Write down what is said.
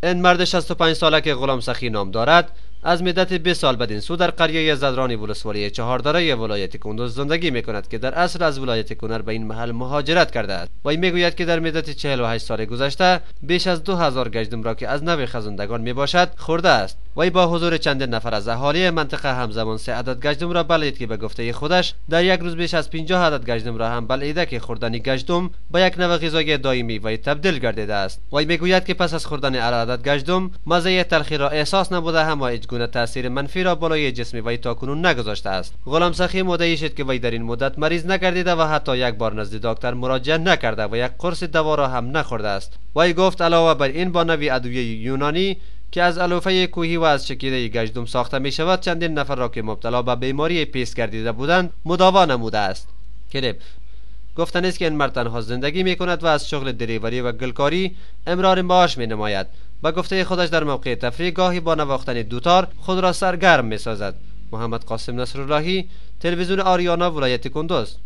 این مرد 65 ساله که غلام سخی نام دارد از مدت 20 سال بدین سو در قریه زدرانی ولسوالی چهاردره ولایت کندوز زندگی میکند که در اصل از ولایت کنر به این محل مهاجرت کرده است. وی میگوید که در مدت 48 سال گذشته بیش از 2000 گشتم را که از نوع خزندگان میباشد خورده است. وی با حضور چندین نفر از اهالی منطقه همزمان 3 عدد گشتم را بلعید که به گفته خودش در یک روز بیش از 50 عدد گشتم را هم بلعیده که خوردن گشتم با یک نوع غذای دائمی وی تبدیل گردیده است. وی میگوید که پس از خوردن عدد گشتم مزه تلخی را احساس نبوده، اما هیچگونه تاثیر منفی را بالای جسم وی تاکنون نگذاشته است. غلام سخی مدعی شد که وی در این مدت مریض نگردیده و حتی یک بار نزد دکتر مراجعه نکرده و یک قرص دوا را هم نخورده است. وی گفت علاوه بر این با نوع ادویه یونانی که از علوفه کوهی و از چکیده گشتم ساخته می شود چندین نفر را که مبتلا به بیماری پیس گردیده بودند مداوا نموده است. گفتن است که این مرد تنها زندگی می کند و از شغل دریوری و گلکاری امرار معاش می نماید. با گفته خودش در موقع تفریح گاهی با نواختن دوتار خود را سرگرم می سازد. محمد قاسم نصراللهی، تلویزیون آریانا، ولایت کندوز.